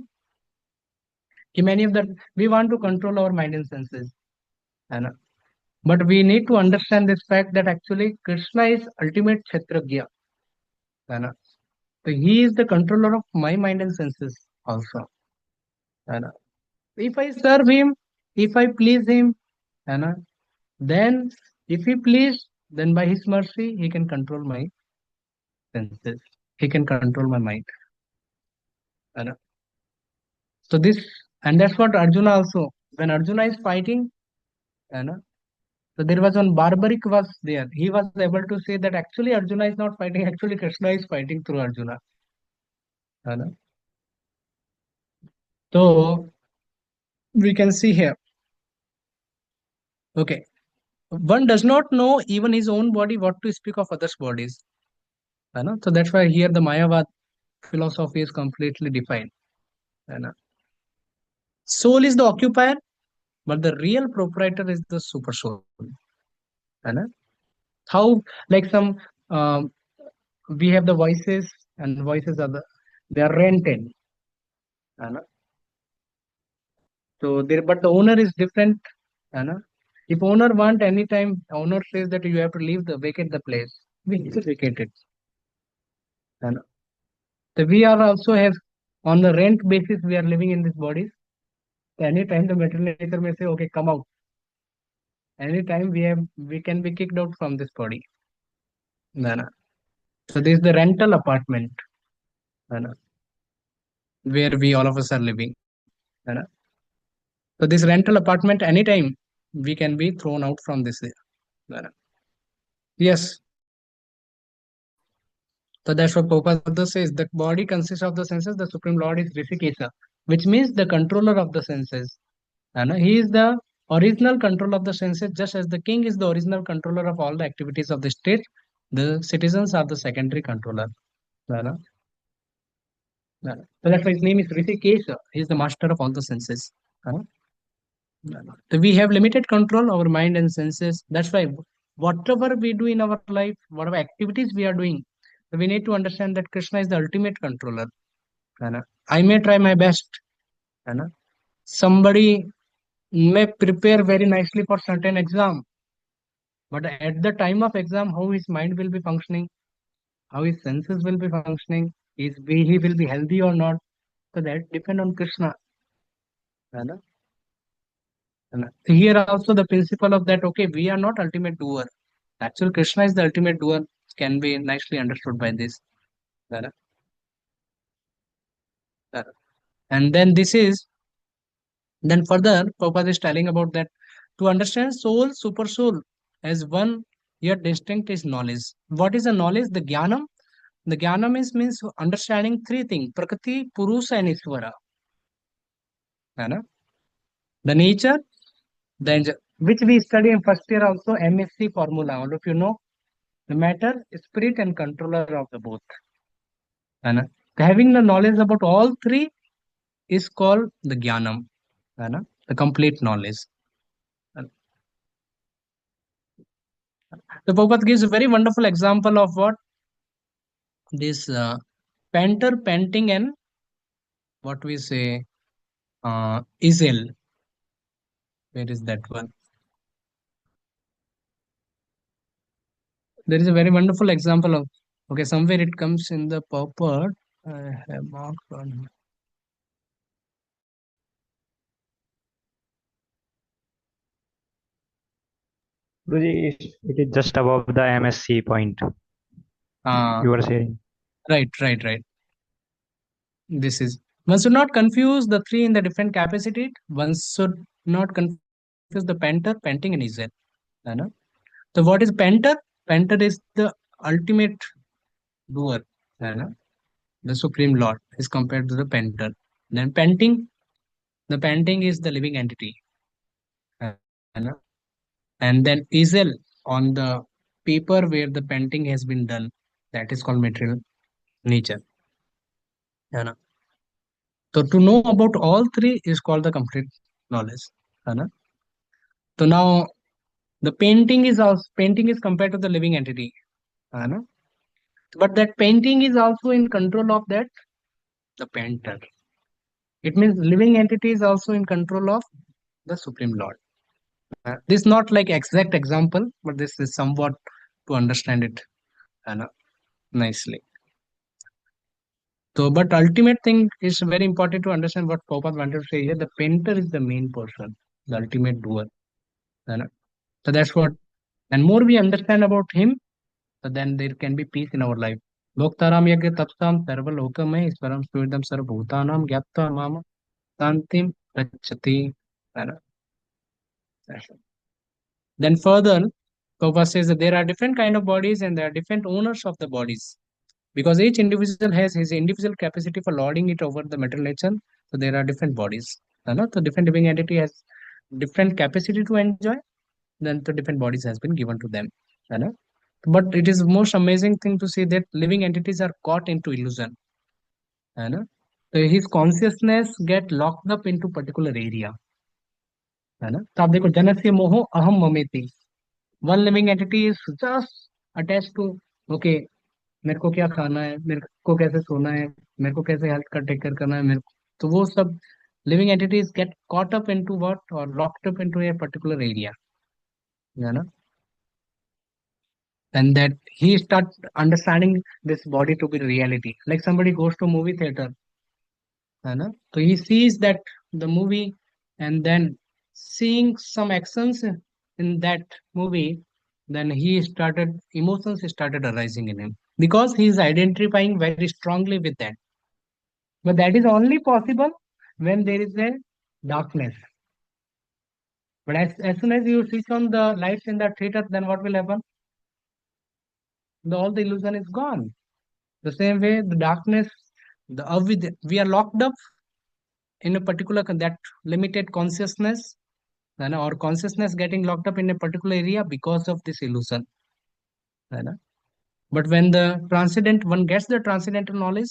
Many of that we want to control our mind and senses. And but we need to understand this fact that actually Krishna is ultimate Kshatragya. And so he is the controller of my mind and senses also. And if I serve him, if I please him, and then if he please, then by his mercy he can control my senses. He can control my mind. And so this and that's what Arjuna also. When Arjuna is fighting, and so there was one barbaric was there. He was able to say that actually Arjuna is not fighting. Actually Krishna is fighting through Arjuna. And so we can see here. Okay, one does not know even his own body. What to speak of others' bodies? So that's why here the Mayavad philosophy is completely defined. And soul is the occupier, but the real proprietor is the super soul. And how like some um, we have the voices and voices are they are rented. And so there, but the owner is different. And if owner want anytime, owner says that you have to leave the vacate the place, we need to vacate it. And so we are also have on the rent basis we are living in these bodies. Anytime the material nature may say, okay, come out. Anytime we can be kicked out from this body. है ना. So this is the rental apartment, है ना, where we all of us are living, है ना. So this rental apartment, anytime we can be thrown out from this, है ना. Yes. So that's what Prabhupada says. The body consists of the senses. The Supreme Lord is Rishikesha, which means the controller of the senses. And he is the original control of the senses, just as the king is the original controller of all the activities of the state. The citizens are the secondary controller. है ना? है ना? So that's why his name is Rishikesha. He is the master of all the senses. है ना? है ना? So we have limited control over mind and senses. That's why whatever we do in our life, whatever activities we are doing, we need to understand that Krishna is the ultimate controller. है ना? I may try my best. है ना? Somebody may prepare very nicely for certain exam, but at the time of exam, how his mind will be functioning, how his senses will be functioning, he will be healthy or not. So that depend on Krishna. है ना? है ना? So here also the principle of that, okay, we are not ultimate doer. Actually, Krishna is the ultimate doer. Can be nicely understood by this. है ना? है ना? And then then further, Prabhupada is telling about that to understand soul, super soul as one, yet distinct is knowledge. What is the knowledge? The jnanam. The jnana means understanding three things: Prakriti, Purusha, and Isvara. है ना? The nature, which we study in first year also, MSc formula. All of you know the matter, spirit, and controller of the both. है ना? Having the knowledge about all three is called the jnanam. है ना? The complete knowledge. The Prabhupada gives a very wonderful example of what this painter painting and what we say easel. Where is that one? There is a very wonderful example of, okay, somewhere it comes in the purport. I have marked on. Guruji, it is just above the MSc point Uh, you were saying. right. This is, one should not confuse the three in the different capacity. One should not confuse the painter, painting, and easel. है ना? So what is painter? Painter is the ultimate doer. है ना? The Supreme Lord is compared to the painter. Then painting, the painting is the living entity. है ना? And then easel on the paper where the painting has been done, that is called material nature. है ना? So to know about all three is called the complete knowledge. है ना? So now the painting is compared to the living entity. है ना? But that painting is also in control of that the painter. It means living entity is also in control of the Supreme Lord. This is not like exact example, but this is somewhat to understand it nicely. So, but ultimate thing is very important to understand what Prabhupada wanted to say here. The painter is the main person, the ultimate doer. है ना? So that's what, and more we understand about him, so then there can be peace in our life. Bhoktaram yagya tapsam sarvalokame iswaram suvidam sarvbhutanam gyapta mama tantim rachati. है ना? Then further, Prabhupada says that there are different kind of bodies and there are different owners of the bodies. Because each individual has his individual capacity for lording it over the material nature. So there are different bodies. So different living entity has different capacity to enjoy, then the different bodies has been given to them. है ना? But it is most amazing thing to see that living entities are caught into illusion. है ना? So his consciousness get locked up into particular area. है ना? तो आप देखो जनस्य मोहो अहम ममेति. One living entity is just attached to, okay, मेरे को क्या खाना है, मेरे को कैसे सोना है, मेरे को कैसे हेल्थ का टेक केयर करना है, मेरे को, तो वो सब living entities get caught up into what और locked up into a particular area. है ना? And that he start understanding this body to be reality, like somebody goes to movie theater. है ना? So he sees that the movie and then seeing some actions in that movie, then emotions started arising in him because he is identifying very strongly with that. But that is only possible when there is a darkness. But as soon as you switch on the lights in the theater, then what will happen? All the illusion is gone. The same way, the darkness, we are locked up in a particular that limited consciousness, and our consciousness getting locked up in a particular area because of this illusion. You know. But when the transcendent one gets the transcendental knowledge,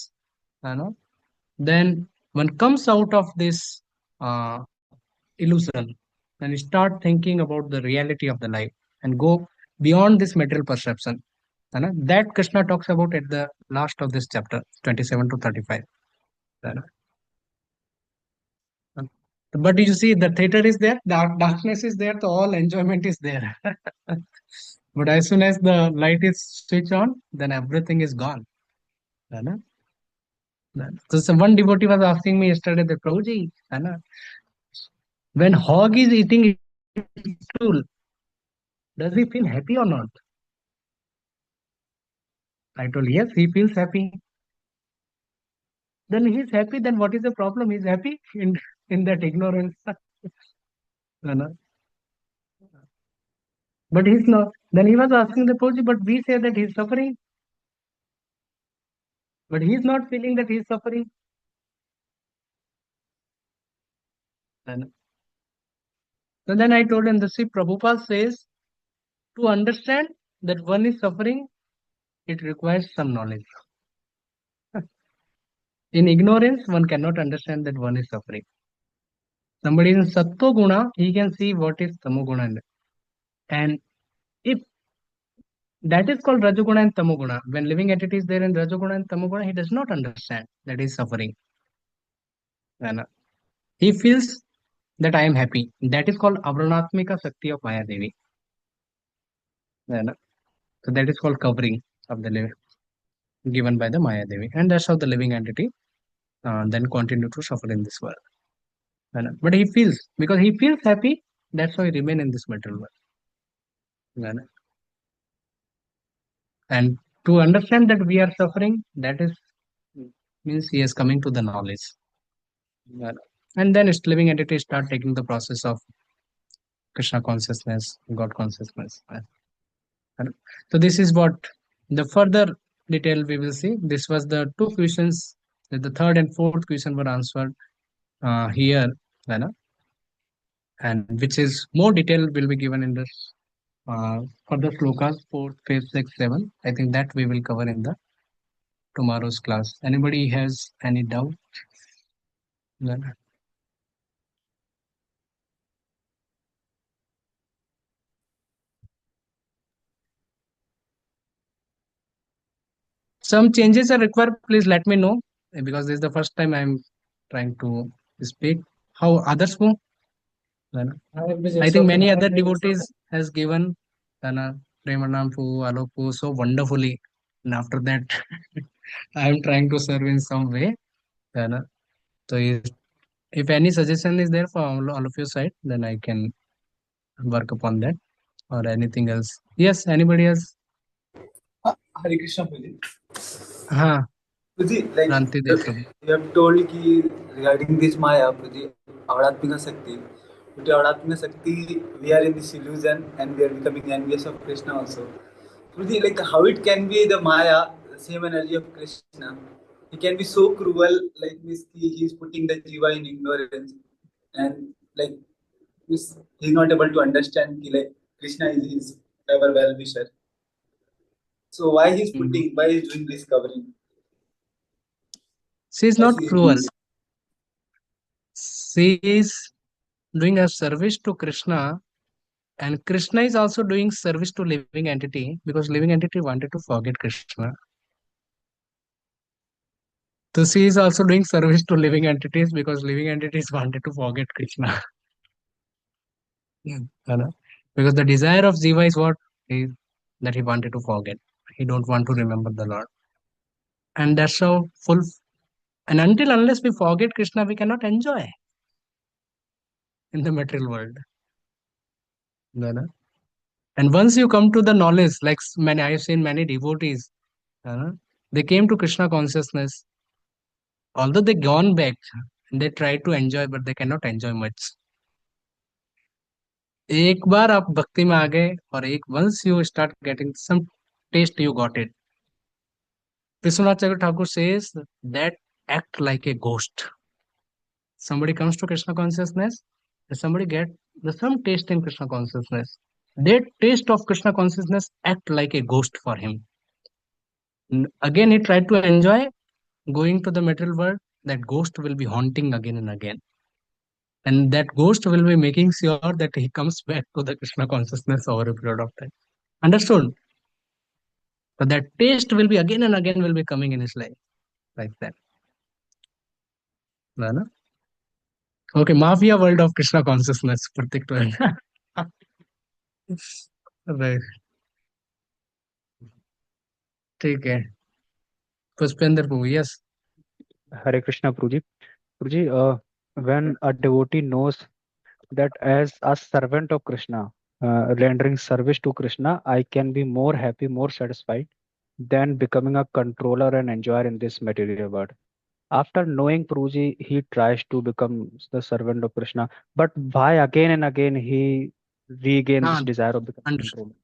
you know, then one comes out of this illusion and start thinking about the reality of the life and go beyond this material perception. That Krishna talks about at the last of this chapter, 27 to 35. you know. But you see, the theater is there, darkness is there, so all enjoyment is there. But as soon as the light is switched on, then everything is gone. है ना? So one devotee was asking me yesterday, that Prabhuji, है ना, when hog is eating its stool, does he feel happy or not? I told, yes, he feels happy. Then he's happy, then what is the problem? He's happy in that ignorance. है ना? But he's not. Then he was asking the Prabhuji, but we say that he's suffering. But he's not feeling that he's suffering. है ना? So then I told him, the see, Prabhupada says, to understand that one is suffering, it requires some knowledge. In ignorance, one cannot understand that one is suffering. Somebody in Satto Guna, he can see what is Tamoguna. And if that is called Rajoguna and Tamoguna, when living entity is there in Rajoguna and Tamoguna, he does not understand that he is suffering. And he feels that I am happy. That is called Avranatmika Sakti of Maya Devi. And so that is called covering of the living given by the Maya Devi. And that's how the living entity then continue to suffer in this world. But he feels, because he feels happy, that's why he remain in this material world. And to understand that we are suffering, that is means he is coming to the knowledge. And then its living entity start taking the process of Krishna consciousness, God consciousness. And so this is what the further detail we will see. This was the two questions. The third and fourth question were answered here, and which is more detail will be given in this further slokas, fourth, fifth, sixth, seventh. I think that we will cover in the tomorrow's class. Anybody has any doubt? Some changes are required, please let me know, because this is the first time I'm trying to speak. How others go? I think many other devotees has given Premanampu, Alopu so wonderfully. And after that, I am trying to serve in some way. So if any suggestion is there for all of your side, then I can work upon that or anything else. Yes, anybody else? Hare Krishna, Prabhuji. हाँ, Prabhuji, like Ranti Dev Prabhu. you have told ki regarding this Maya, Prabhuji, Avadhatmika Shakti. But Avadhatmika Shakti, we are in this illusion and we are becoming envious of Krishna also. Prabhuji, like how it can be the Maya, the same energy of Krishna, he can be so cruel, like he is putting the Jiva in ignorance and like he's not able to understand ki, like Krishna is his ever well-wisher. So why he's doing this covering? She is Why not she is doing cruel. this? She is doing a service to Krishna, and Krishna is also doing service to living entity because living entity wanted to forget Krishna. So she is also doing service to living entities because living entities wanted to forget Krishna. You know? Because the desire of Jiva is what he, that he wanted to forget. He don't want to remember the Lord. And that's how full. And until unless we forget Krishna, we cannot enjoy in the material world. You know? And once you come to the knowledge, like many, I've seen many devotees, uh, they came to Krishna consciousness. Although they gone back, they try to enjoy, but they cannot enjoy much. एक बार आप भक्ति में आ गए और एक once you start getting some taste, you got it. Vishwanath Chakravarti Thakur says that act like a ghost. Somebody comes to Krishna consciousness, and somebody get the some taste in Krishna consciousness. That taste of Krishna consciousness act like a ghost for him. Again, he tried to enjoy going to the material world. That ghost will be haunting again and again, and that ghost will be making sure that he comes back to the Krishna consciousness over a period of time. Understood? So that taste will be again and again will be coming in his life like that. है ना? Okay, Mafia world of Krishna consciousness. Pratik to right. ठीक है. पुष्पेंद्र प्रभु, yes. Hare Krishna, Prabhuji. Prabhuji, when a devotee knows that as a servant of Krishna, rendering service to Krishna, I can be more happy, more satisfied than becoming a controller and enjoyer in this material world. After knowing Prabhuji, he tries to become the servant of Krishna, but why again and again he regain this हाँ, desire of becoming understood. controller?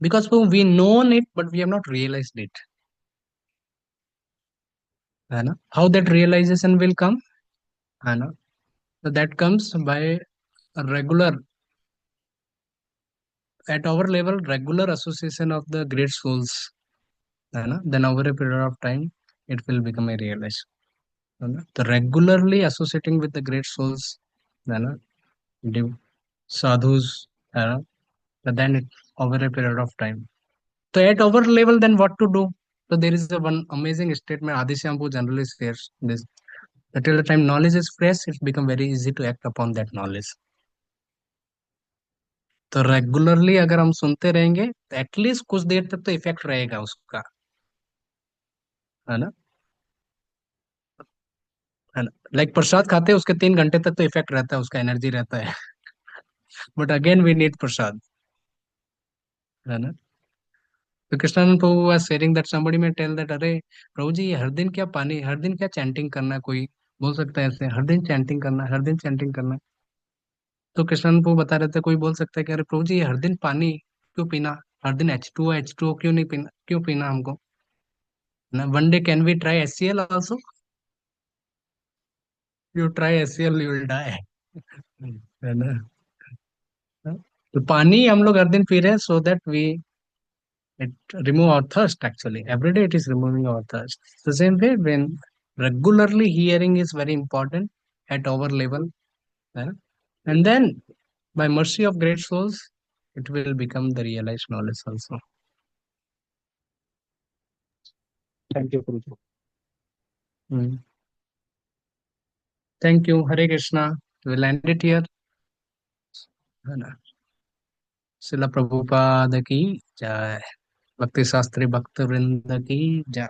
Because we known it, but we have not realized it. है ना? How that realization will come? है ना? So that comes by a regular, at our level, regular association of the great souls. है ना? Then over a period of time, it will become a realization. है ना? The regularly associating with the great souls, है ना? Div- sadhus, है ना? But then it over a period of time. So at our level, then what to do? So there is a one amazing statement Adi Shambhu generally shares this. That till the time knowledge is fresh, it's become very easy to act upon that knowledge. तो regularly अगर हम सुनते रहेंगे तो at least कुछ देर तक तो effect रहेगा उसका. है ना? है ना? लाइक प्रसाद खाते हैं उसके 3 घंटे तक तो इफेक्ट रहता है, उसका एनर्जी रहता है. बट अगेन वी नीड प्रसाद. है ना? तो कृष्णानंद प्रभु वाज शेयरिंग दैट समबडी में टेल दैट, अरे प्रभु जी, ये हर दिन क्या पानी, हर दिन क्या चैंटिंग करना है? कोई बोल सकता है ऐसे, हर दिन चैंटिंग करना है, हर दिन चैंटिंग करना है. तो कृष्णानंद प्रभु बता रहे थे, कोई बोल सकता है कि अरे प्रभु जी, ये हर दिन पानी क्यों पीना, हर दिन H2O क्यों नहीं पीना, क्यों पीना हमको ना? One day can we try HCl also? You try HCl, you will die. है ना? तो पानी हम लोग हर दिन पी रहे हैं so that we it remove our thirst. Actually every day it is removing our thirst. The same way, when regularly hearing is very important at our level, eh, and then by mercy of great souls it will become the realized knowledge also. Thank you, Prabhuji. Hmm. Thank you. Hare Krishna. We'll end it here. है ना? शिला प्रभुपाद की जय. भक्ति शास्त्री भक्त वृंद की जय.